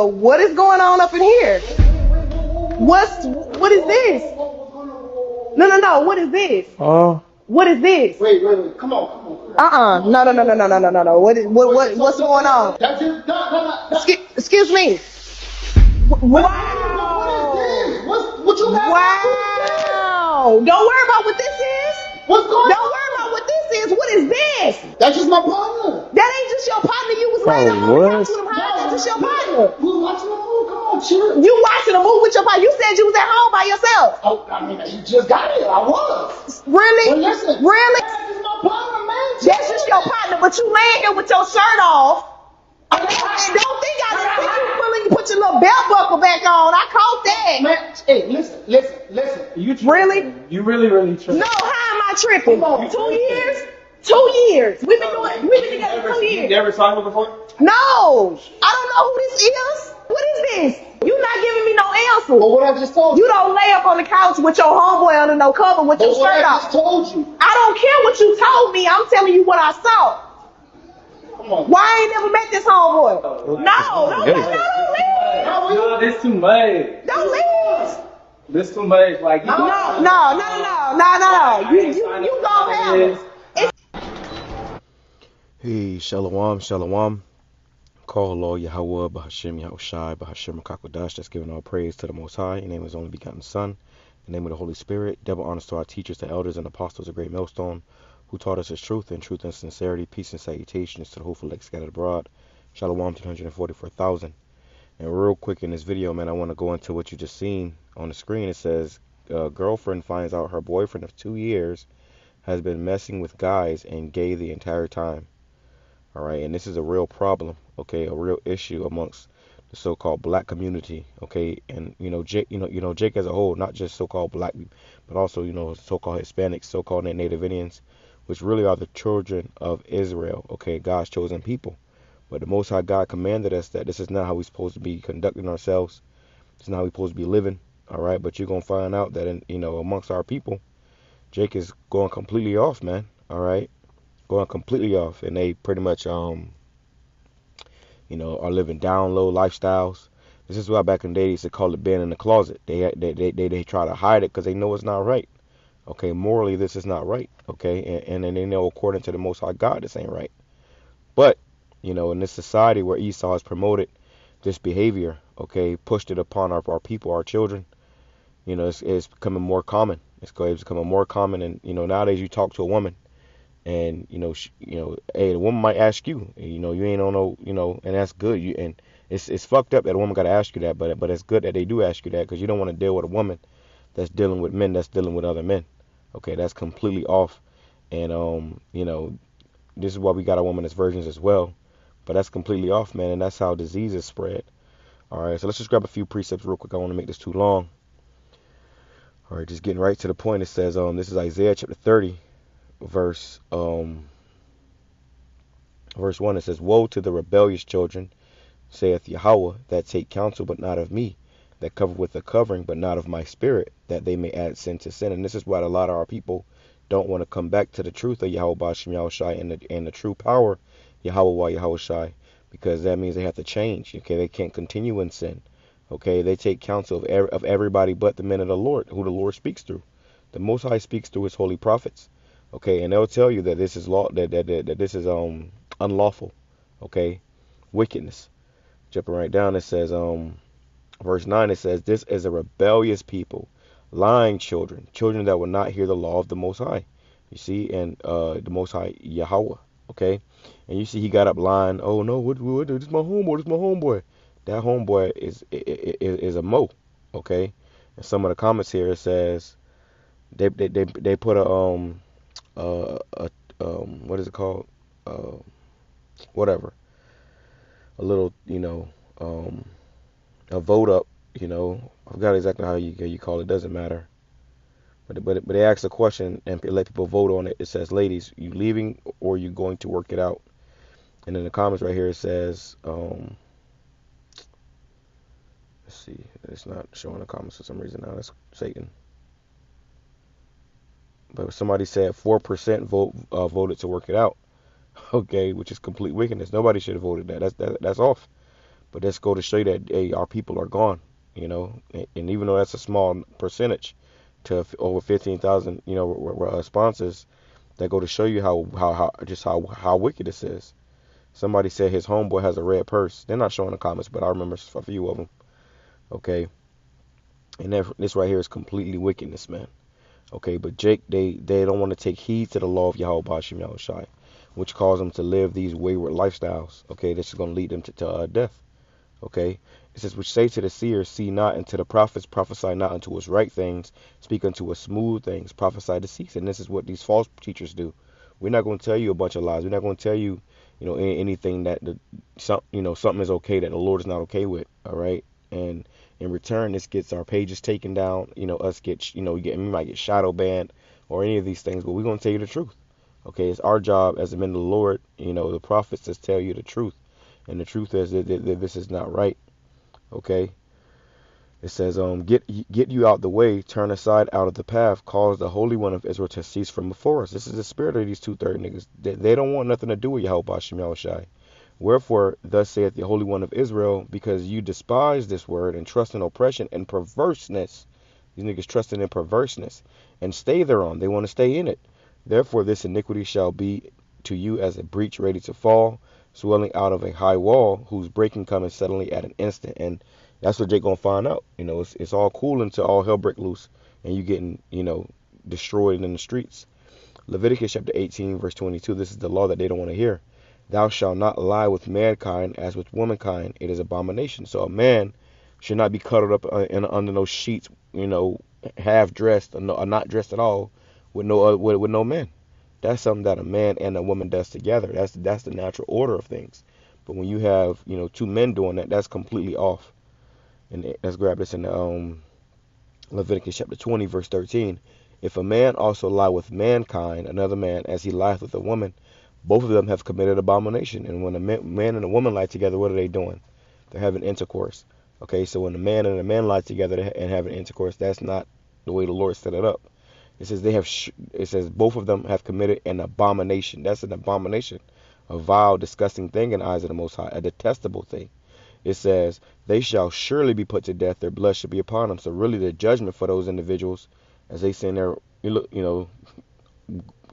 what is going on up in here? What is this? No, what is this? What is this? Wait, come on. No. What's going on? Excuse me. Wow. What you got? Wow. Don't worry about what this is. What's going on? Don't worry about what this is. What is this? That's just my partner. That ain't just your partner. You was laying up on the couch with him. How is that just your partner? We were watching a movie. Come on, chill. You watching a movie with your partner. You said you was at home by yourself. Oh, I mean, you just got here. I was. Really? Well, listen. Really? That's just my partner, man. That's just your partner, but you laying here with your shirt off. And don't think I didn't see you put your little belt buckle back on. I caught that. Man, hey, listen. You really? You really tripping. No, how am I tripping? 2 years? 2 years. We've been together 2 years. You never saw him before? No, I don't know who this is. What is this? You not giving me no answer. But what I just told you. You don't lay up on the couch with your homeboy under no cover with your shirt off. I just told you. I don't care what you told me. I'm telling you what I saw. Come on. Why I ain't never met this homeboy? No, don't leave. No, this too much. Don't leave. This too much. Like No. You gon' have it. Hey, Shalom. Call Lord Yahawah, BAHASHAM, YAHAWASHI, BAHASHAM, QADASH. That's giving all praise to the Most High. In the name of His only begotten Son. In the name of the Holy Spirit. Double honors to our teachers, the elders, and apostles of Great Millstone, who taught us His truth and sincerity. Peace and salutations to the hopeful elect scattered abroad. Shalom to 144,000. And real quick in this video, man, I want to go into what you just seen on the screen. It says, girlfriend finds out her boyfriend of 2 years has been messing with guys and gay the entire time. All right, and this is a real problem, okay, a real issue amongst the so-called black community, okay, and Jake as a whole, not just so-called black, but also so-called Hispanics, so-called Native Indians, which really are the children of Israel, okay, God's chosen people. But the Most High God commanded us that this is not how we're supposed to be conducting ourselves. It's not how we're supposed to be living, all right? But you're gonna find out that amongst our people, Jake is going completely off, man, all right? Going completely off, and they pretty much are living down low lifestyles. This is why back in the day they used to call it being in the closet. They try to hide it because they know it's not right. Okay, morally this is not right. Okay, and then they know according to the Most High God this ain't right. But in this society where Esau has promoted this behavior, okay, pushed it upon our people, our children, it's becoming more common. It's becoming more common, and nowadays you talk to a woman. And hey, the woman might ask you, you ain't on no, and that's good. And it's fucked up that a woman got to ask you that, but it's good that they do ask you that, because you don't want to deal with a woman that's dealing with men that's dealing with other men. Okay, that's completely off. And this is why we got our woman as virgins as well, but that's completely off, man. And that's how diseases spread. All right, so let's just grab a few precepts real quick. I don't want to make this too long. All right, just getting right to the point. It says this is Isaiah chapter 30. Verse 1, it says, "Woe to the rebellious children, saith Yahawah, that take counsel, but not of me, that cover with a covering, but not of my spirit, that they may add sin to sin." And this is why a lot of our people don't want to come back to the truth of Yahawah BAHASHAM YAHAWASHI and the true power, YAHAWAH YAHAWASHI, because that means they have to change. Okay, they can't continue in sin. Okay, they take counsel of everybody but the men of the Lord, who the Lord speaks through. The Most High speaks through His holy prophets. Okay, and they'll tell you that this is law, that this is unlawful. Okay, wickedness. Jumping right down, it says verse 9. It says, "This is a rebellious people, lying children that will not hear the law of the Most High." You see, and the Most High Yahawah. Okay, and you see he got up lying. Oh no, what this is my homeboy. This is my homeboy. That homeboy is a mo. Okay, and some of the comments here, it says they put a what is it called? Whatever. A little, a vote up, I forgot exactly how you call it, doesn't matter. But they ask a question and let people vote on it. It says, "Ladies, you leaving or you going to work it out?" And in the comments right here it says, let's see, it's not showing the comments for some reason now. That's Satan. But somebody said 4% voted to work it out. Okay, which is complete wickedness. Nobody should have voted that. That's off. But let's go to show you that, hey, our people are gone, you know, and even though that's a small percentage to over 15,000, you know, sponsors, that go to show you how wicked this is. Somebody said his homeboy has a red purse. They're not showing the comments, but I remember a few of them. Okay, and this right here is completely wickedness, man. Okay, but Jake, they don't want to take heed to the law of Yahweh BAHASHAM Yahawashi, which calls them to live these wayward lifestyles. Okay, this is going to lead them to death. Okay, it says, which say to the seers, see not, and to the prophets, prophesy not unto us right things, speak unto us smooth things, prophesy deceits. And this is what these false teachers do. We're not going to tell you a bunch of lies. We're not going to tell you, you know, anything that something is okay that the Lord is not okay with. All right, and in return, this gets our pages taken down. You know, we might get shadow banned or any of these things, but we're going to tell you the truth. Okay, it's our job as the men of the Lord, you know, the prophets, to tell you the truth. And the truth is that this is not right. Okay, it says, get you out the way, turn aside out of the path, cause the Holy One of Israel to cease from before us. This is the spirit of these 2/3 niggas. They don't want nothing to do with Yahweh BAHASHAM Yahawashi. Wherefore, thus saith the Holy One of Israel, because you despise this word and trust in oppression and perverseness. These niggas trusting in perverseness and stay thereon. They want to stay in it. Therefore, this iniquity shall be to you as a breach ready to fall, swelling out of a high wall, whose breaking cometh suddenly at an instant. And that's what Jake gonna find out. You know, it's all cool until all hell break loose and you getting, you know, destroyed in the streets. Leviticus chapter 18, verse 22. This is the law that they don't want to hear. Thou shalt not lie with mankind as with womankind. It is abomination. So a man should not be cuddled up under those sheets, you know, half dressed or not dressed at all with no men. That's something that a man and a woman does together. That's the natural order of things. But when you have, you know, two men doing that, that's completely off. And let's grab this in the, Leviticus chapter 20, verse 13. If a man also lie with mankind, another man, as he lieth with a woman, both of them have committed abomination. And when a man and a woman lie together, what are they doing? They're having intercourse. Okay, so when a man and a man lie together and having intercourse, that's not the way the Lord set it up. It says it says both of them have committed an abomination. That's an abomination, a vile, disgusting thing in the eyes of the Most High, a detestable thing. It says they shall surely be put to death. Their blood should be upon them. So really, the judgment for those individuals, as they sit there, you know,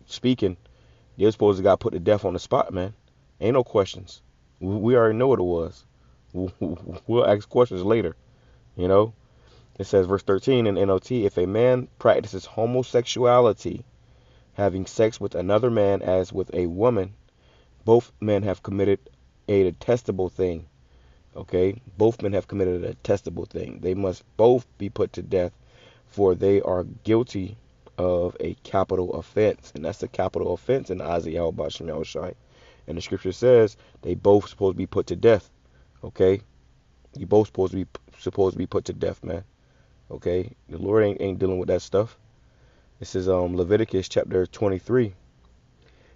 speaking, they're supposed to got put to death on the spot, man. Ain't no questions. We already know what it was. We'll ask questions later, you know. It says, verse 13 in NOT, if a man practices homosexuality, having sex with another man as with a woman, both men have committed a detestable thing. Okay, both men have committed a detestable thing. They must both be put to death, for they are guilty of a capital offense. And that's a capital offense in the eyes of Yahweh BAHASHAM Yahawashi. And the scripture says they both supposed to be put to death. Okay, you both supposed to be put to death, man. Okay, the Lord ain't dealing with that stuff. This is Leviticus chapter 23,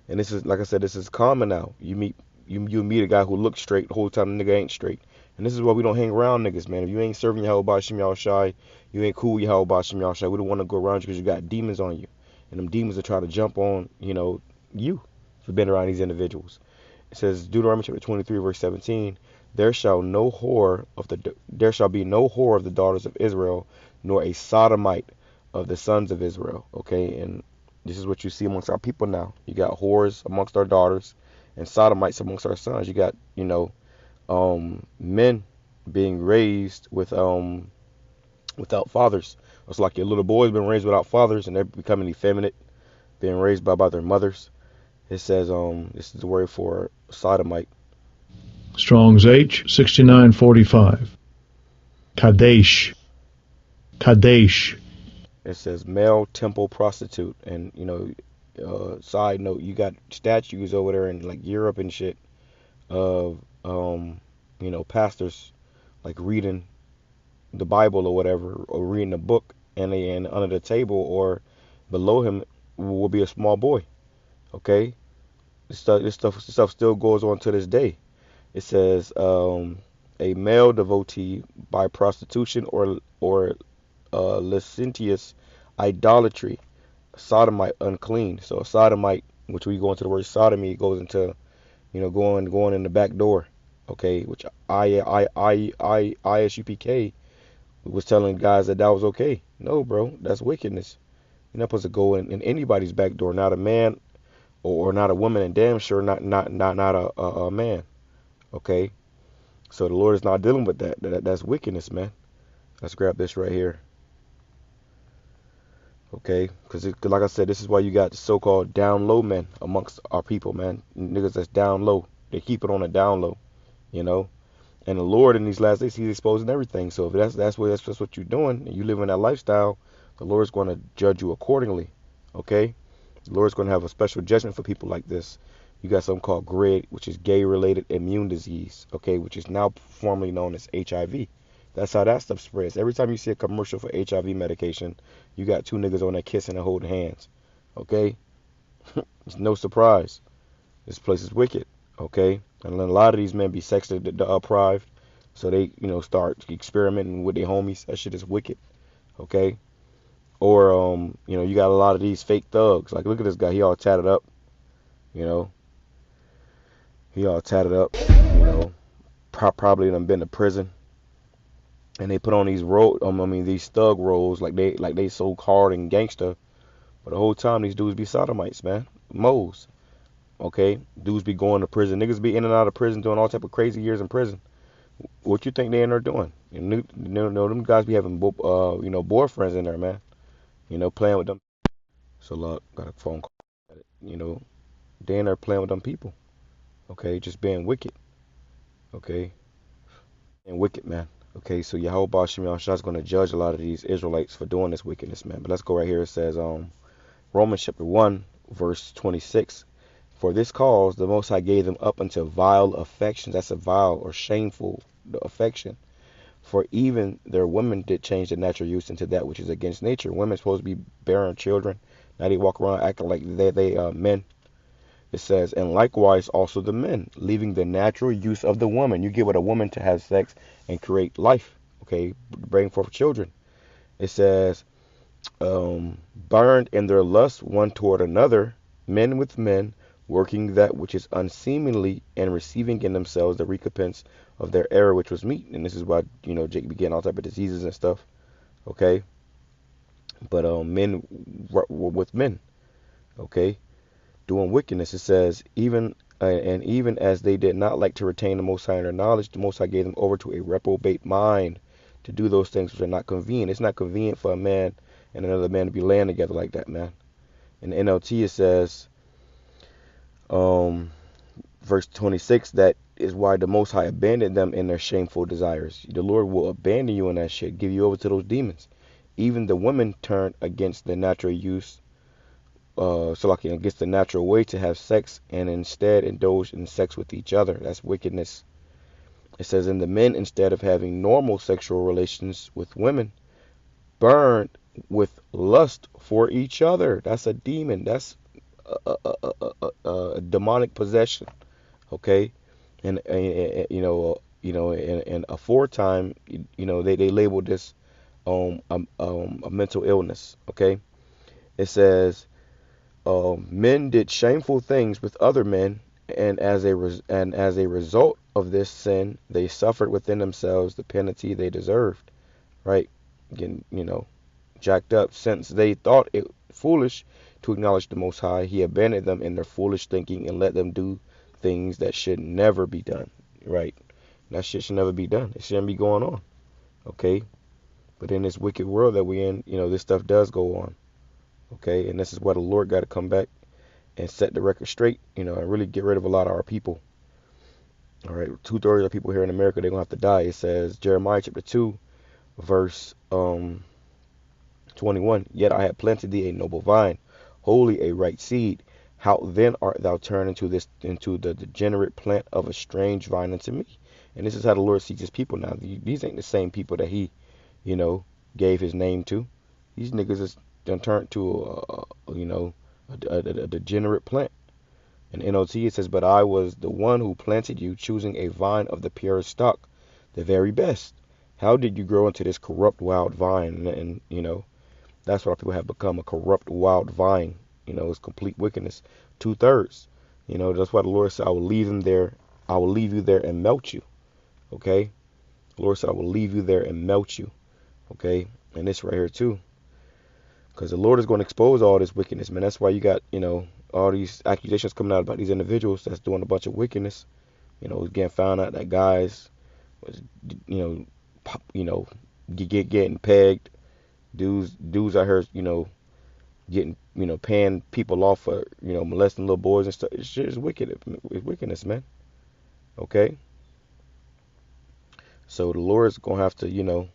and this is, like I said, this is common now. You meet a guy who looks straight the whole time the nigga ain't straight, and this is why we don't hang around niggas, man. If you ain't serving Yahweh BAHASHAM Yahawashi, you ain't cool with Yahweh BAHASHAM Yahawashi. We don't want to go around you because you got demons on you, and them demons are trying to jump on, you know, you for being around these individuals. It says Deuteronomy chapter 23, verse 17. There shall be no whore of the daughters of Israel, nor a sodomite of the sons of Israel. Okay, and this is what you see amongst our people now. You got whores amongst our daughters and sodomites amongst our sons. You got, you know, men being raised without fathers. It's like your little boys been raised without fathers and they're becoming effeminate, being raised by their mothers. It says this is the word for sodomite. Strong's H 6945. Kadesh. It says male temple prostitute. And, you know, side note, you got statues over there in like Europe and shit of you know, pastors like reading the Bible or whatever, or reading a book, and under the table or below him will be a small boy. Okay, this stuff still goes on to this day. It says a male devotee by prostitution or licentious idolatry, sodomite, unclean. So a sodomite, which we go into the word sodomy, goes into, you know, going in the back door. okay, which ISUPK was telling guys that was okay. No, bro, that's wickedness. You're not supposed to go in anybody's back door, not a man or not a woman, and damn sure not a man. Okay, so the Lord is not dealing with that. That's wickedness, man. Let's grab this right here. Okay, because like I said, this is why you got the so-called down low men amongst our people, man. Niggas that's down low. They keep it on a down low, you know. And the Lord in these last days, He's exposing everything. So if that's what you're doing, and you live in that lifestyle, the Lord's going to judge you accordingly. Okay, the Lord's going to have a special judgment for people like this. You got something called GRID, which is gay-related immune disease. Okay, which is now formerly known as HIV. That's how that stuff spreads. Every time you see a commercial for HIV medication, you got two niggas on there kissing and holding hands. Okay, it's no surprise. This place is wicked. Okay, and a lot of these men be sexually deprived, so they, start experimenting with their homies. That shit is wicked. Okay, or you got a lot of these fake thugs. Like, look at this guy. He all tatted up. He all tatted up. Probably done been to prison, and they put on these these thug roles like they so hard and gangster, but the whole time these dudes be sodomites, man, moles. Okay, dudes be going to prison. Niggas be in and out of prison doing all type of crazy years in prison. What you think they in there doing? Them guys be having boyfriends in there, man. Playing with them. So look, got a phone call. They in there playing with them people. Okay, just being wicked. Okay, and wicked, man. Okay, so YAHAWASHI is going to judge a lot of these Israelites for doing this wickedness, man. But let's go right here. It says, Romans chapter 1, verse 26. For this cause the Most High gave them up unto vile affections. That's a vile or shameful affection. For even their women did change the natural use into that which is against nature. Women supposed to be bearing children. Now they walk around acting like they men. It says, and likewise also the men, leaving the natural use of the woman. You give with a woman to have sex and create life. Okay, bring forth children. It says, burned in their lust one toward another, men with men, working that which is unseemly, and receiving in themselves the recompense of their error, which was meat. And this is why, Jake be getting all type of diseases and stuff. Okay. But men with men. Okay. Doing wickedness. It says, even as they did not like to retain the Most High in their knowledge, the Most High gave them over to a reprobate mind to do those things which are not convenient. It's not convenient for a man and another man to be laying together like that, man. In the NLT it says, verse 26, that is why the Most High abandoned them in their shameful desires. The Lord will abandon you in that shit, give you over to those demons. Even the women turned against the natural use, against the natural way to have sex, and instead indulged in sex with each other. That's wickedness. It says, and the men, instead of having normal sexual relations with women, burned with lust for each other. That's a demon. That's a demonic possession. Okay, and aforetime, they labeled this a mental illness. Okay, it says, men did shameful things with other men, and as a result of this sin, they suffered within themselves the penalty they deserved. Right, again, jacked up. Since they thought it foolish to acknowledge the Most High, He abandoned them in their foolish thinking and let them do things that should never be done. Right, that shit should never be done. It shouldn't be going on. Okay, but in this wicked world that we're in, this stuff does go on. Okay, and this is why the Lord got to come back and set the record straight, and really get rid of a lot of our people. All right, 2/3 of people here in America, they're gonna have to die. It says, Jeremiah chapter 2, verse 21. Yet I have planted thee a noble vine, wholly a right seed. How then art thou turned into the degenerate plant of a strange vine unto me? And this is how the Lord sees His people now. These ain't the same people that He, gave His name to. These niggas is done turned to a degenerate plant. In NOT it says, but I was the one who planted you, choosing a vine of the purest stock, the very best. How did you grow into this corrupt wild vine? And that's what our people have become, a corrupt wild vine. It's complete wickedness. 2/3. That's why the Lord said, I will leave them there I will leave you there and melt you. Okay? The Lord said, I will leave you there and melt you. Okay? And this right here too. Because the Lord is going to expose all this wickedness, man. That's why you got, all these accusations coming out about these individuals that's doing a bunch of wickedness. Getting found out that guys was, getting pegged. Dudes out here, getting, paying people off for, molesting little boys and stuff. It's just wicked. It's wickedness, man. Okay? So the Lord's going to have to,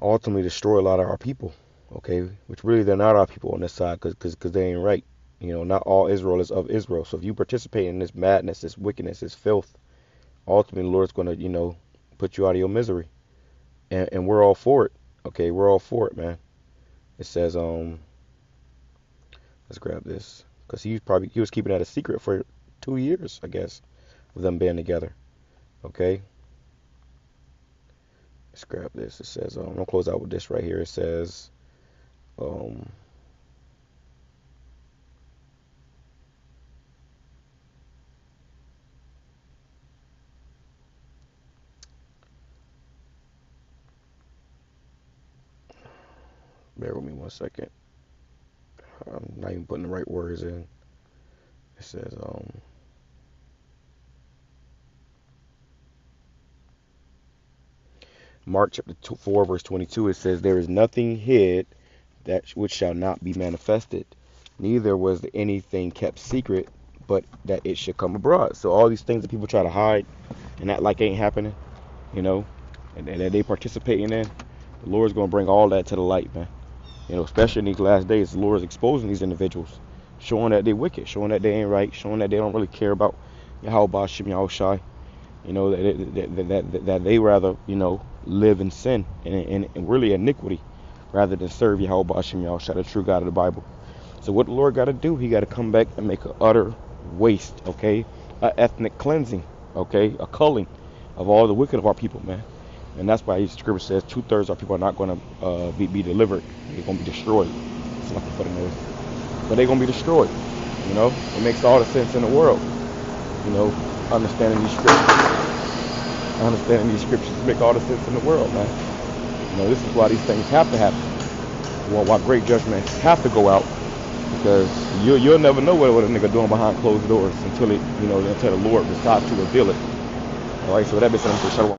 ultimately destroy a lot of our people. Okay? Which really they're not our people on this side because they ain't right. Not all Israel is of Israel. So if you participate in this madness, this wickedness, this filth, ultimately the Lord's going to, put you out of your misery. And we're all for it. Okay? We're all for it, man. It says, let's grab this. Because he was keeping that a secret for 2 years, I guess, of them being together. Okay? Let's grab this. It says, I'm going to close out with this right here. It says, bear with me 1 second. I'm not even putting the right words in. It says, Mark chapter 4, verse 22, it says, there is nothing hid that which shall not be manifested, neither was there anything kept secret, but that it should come abroad. So all these things that people try to hide and act like ain't happening, and that they participating in, the Lord's going to bring all that to the light, man. Especially in these last days, the Lord is exposing these individuals, showing that they're wicked, showing that they ain't right, showing that they don't really care about YAHAWASHI, YAHAWASHI, that they rather, live in sin and really iniquity rather than serve YAHAWASHI, YAHAWASHI, the true God of the Bible. So what the Lord got to do, he got to come back and make an utter waste, okay? An ethnic cleansing, okay? A culling of all the wicked of our people, man. And that's why the scripture says 2/3 of our people are not going to be delivered. They're going to be destroyed. It's like a foot in the but they're going to be destroyed. It makes all the sense in the world. Understanding these scriptures make all the sense in the world, man. This is why these things have to happen. Why great judgments have to go out, because you'll never know what a nigga doing behind closed doors until the Lord decides to reveal it. All right, so that makes sense.